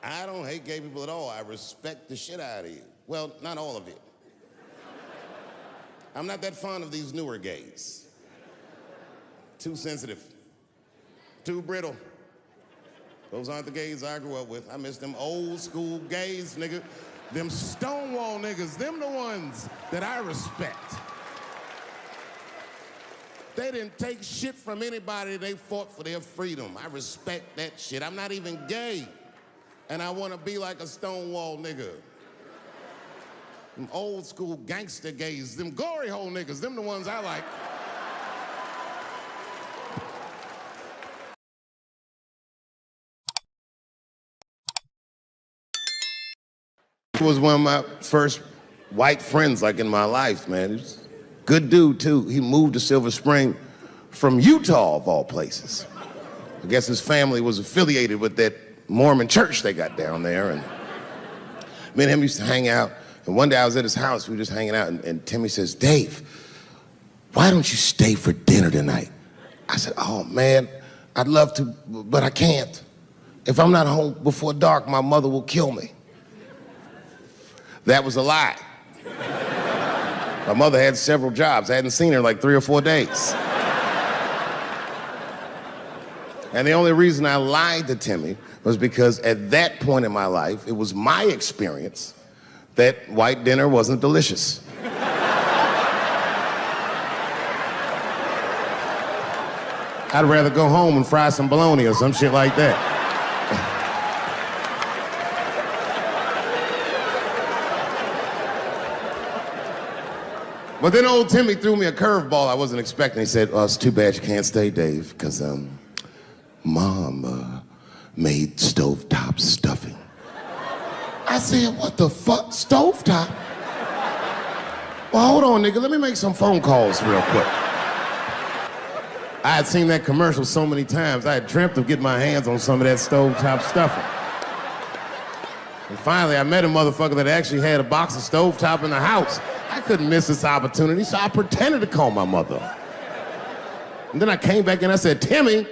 I don't hate gay people at all. I respect the shit out of you. Well, not all of it. I'm not that fond of these newer gays. Too sensitive. Too brittle. Those aren't the gays I grew up with. I miss them old school gays, nigga. Them Stonewall niggas, them the ones that I respect. They didn't take shit from anybody. They fought for their freedom. I respect that shit. I'm not even gay. And I want to be like a Stonewall nigga. Them old school gangster gays, them glory hole niggas, them the ones I like. He was one of my first white friends, like, in my life, man. He was a good dude, too. He moved to Silver Spring from Utah, of all places. I guess his family was affiliated with that Mormon church they got down there, and me and him used to hang out. And one day I was at his house, we were just hanging out, and Timmy says, "Dave, why don't you stay for dinner tonight?" I said, "Oh, man, I'd love to, but I can't. If I'm not home before dark, my mother will kill me." That was a lie. My mother had several jobs. I hadn't seen her in like 3 or 4 days. And the only reason I lied to Timmy was because at that point in my life, it was my experience that white dinner wasn't delicious. I'd rather go home and fry some bologna or some shit like that. But then old Timmy threw me a curveball I wasn't expecting. He said, "Oh, it's too bad you can't stay, Dave, because Mom made stovetop stuffing." I said, "What the fuck, stovetop?" "Well, hold on, nigga, let me make some phone calls real quick." I had seen that commercial so many times, I had dreamt of getting my hands on some of that stovetop stuffing. And finally, I met a motherfucker that actually had a box of stovetop in the house. I couldn't miss this opportunity, so I pretended to call my mother. And then I came back and I said, Timmy,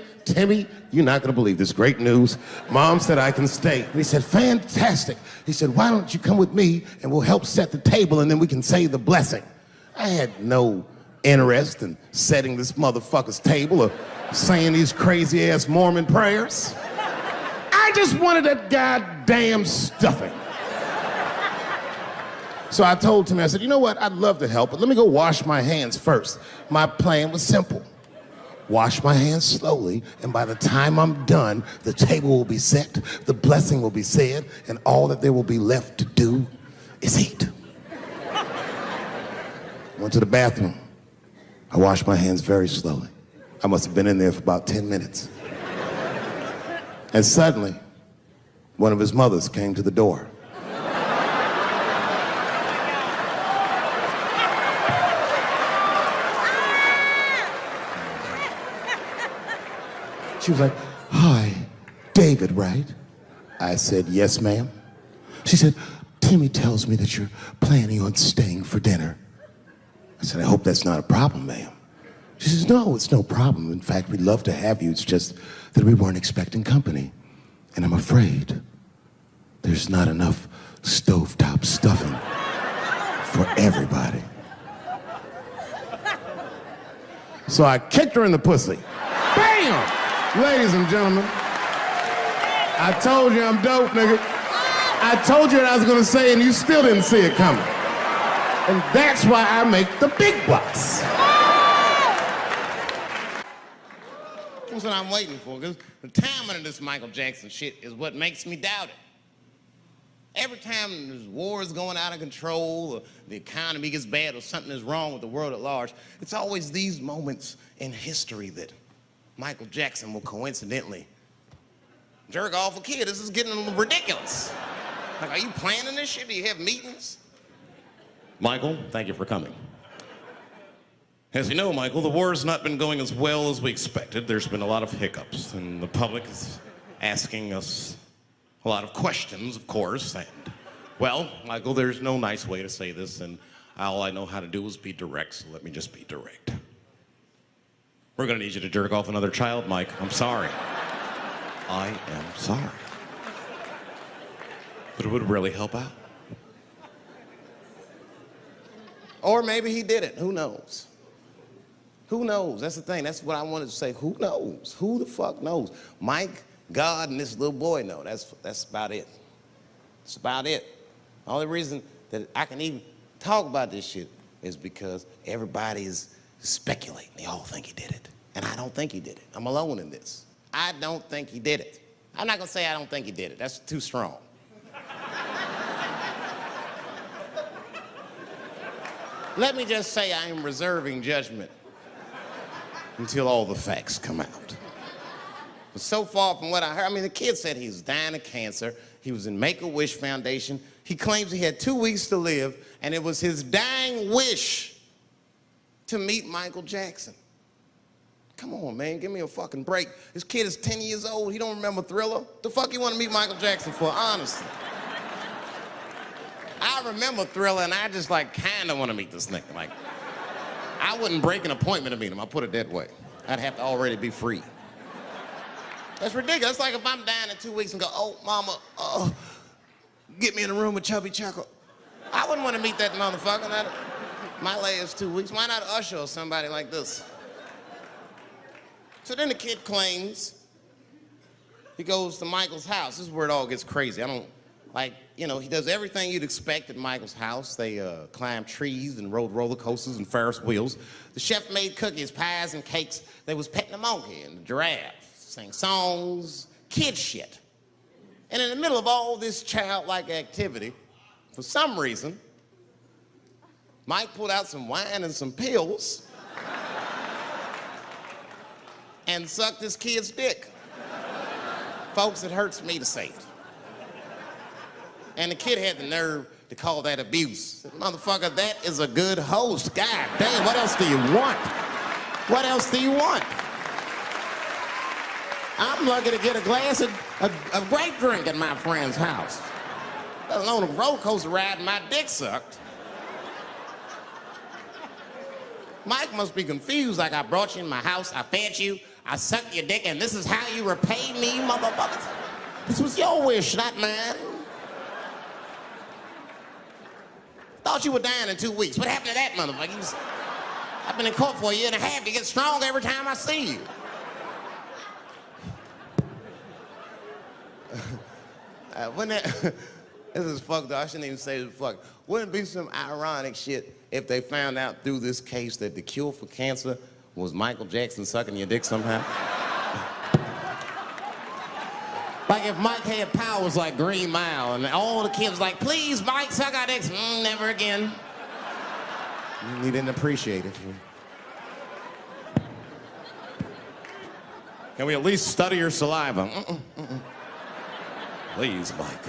you're not gonna believe this, great news. Mom said I can stay." And he said, "Fantastic." He said, "Why don't you come with me and we'll help set the table and then we can say the blessing." I had no interest in setting this motherfucker's table or saying these crazy ass Mormon prayers. I just wanted that goddamn stuffing. So I told Timmy, I said, "You know what, I'd love to help, but let me go wash my hands first." My plan was simple. Wash my hands slowly, and by the time I'm done, the table will be set, the blessing will be said, and all that there will be left to do is eat. Went to the bathroom. I washed my hands very slowly. I must have been in there for about 10 minutes. And suddenly, one of his mothers came to the door. She was like, "Hi, David, right?" I said, "Yes, ma'am." She said, "Timmy tells me that you're planning on staying for dinner." I said, "I hope that's not a problem, ma'am." She says, "No, it's no problem. In fact, we'd love to have you. It's just that we weren't expecting company. And I'm afraid there's not enough stovetop stuffing for everybody." So I kicked her in the pussy. Bam! Ladies and gentlemen, I told you I'm dope, nigga. I told you what I was gonna say and you still didn't see it coming. And that's why I make the big bucks. That's what I'm waiting for, because the timing of this Michael Jackson shit is what makes me doubt it. Every time there's wars going out of control, or the economy gets bad, or something is wrong with the world at large, it's always these moments in history that Michael Jackson will coincidentally jerk off a kid. This is getting ridiculous. Like, are you planning this shit? Do you have meetings? Michael, thank you for coming. As you know, Michael, the war has not been going as well as we expected. There's been a lot of hiccups, and the public is asking us a lot of questions, of course. And, well, Michael, there's no nice way to say this, and all I know how to do is be direct, so let me just be direct. We're gonna need you to jerk off another child, Mike. I'm sorry. I am sorry. But it would really help out. Or maybe he did it. Who knows? Who knows? That's the thing. That's what I wanted to say. Who knows? Who the fuck knows? Mike, God, and this little boy know. That's about it. That's about it. The only reason that I can even talk about this shit is because everybody is speculating. They all think he did it. And I don't think he did it. I'm alone in this. I don't think he did it. I'm not gonna say I don't think he did it. That's too strong. Let me just say I am reserving judgment until all the facts come out. But so far from what I heard, I mean, the kid said he was dying of cancer. He was in Make-A-Wish Foundation. He claims he had 2 weeks to live, and it was his dying wish to meet Michael Jackson. Come on, man, give me a fucking break. This kid is 10 years old. He don't remember Thriller. The fuck you want to meet Michael Jackson for, honestly? I remember Thriller, and I just, like, kind of want to meet this nigga. Like, I wouldn't break an appointment to meet him. I'll put it that way. I'd have to already be free. That's ridiculous. That's like if I'm dying in 2 weeks and go, oh, mama, get me in a room with Chubby Checker. I wouldn't want to meet that motherfucker. My last 2 weeks. Why not Usher or somebody like this? So then the kid claims he goes to Michael's house. This is where it all gets crazy. I don't, like, you know, he does everything you'd expect at Michael's house. They climbed trees and rode roller coasters and Ferris wheels. The chef made cookies, pies, and cakes. They was petting a monkey and a giraffe, sang songs, kid shit. And in the middle of all this childlike activity, for some reason, Mike pulled out some wine and some pills and sucked his kid's dick. Folks, it hurts me to say it. And the kid had the nerve to call that abuse. Motherfucker, that is a good host. God damn, what else do you want? What else do you want? I'm lucky to get a glass of grape drink at my friend's house. Let alone a roller coaster ride and my dick sucked. Mike must be confused, like I brought you in my house, I fed you, I sucked your dick, and this is how you repay me, motherfuckers? This was your wish, not mine. Thought you were dying in 2 weeks. What happened to that, motherfucker? I've been in court for a year and a half. You get stronger every time I see you. This is fucked up. I shouldn't even say this fuck. Wouldn't it be some ironic shit if they found out through this case that the cure for cancer was Michael Jackson sucking your dick somehow? Like if Mike had powers like Green Mile and all the kids like, please, Mike, suck our dicks. Never again. You didn't appreciate it. Can we at least study your saliva? Please, Mike.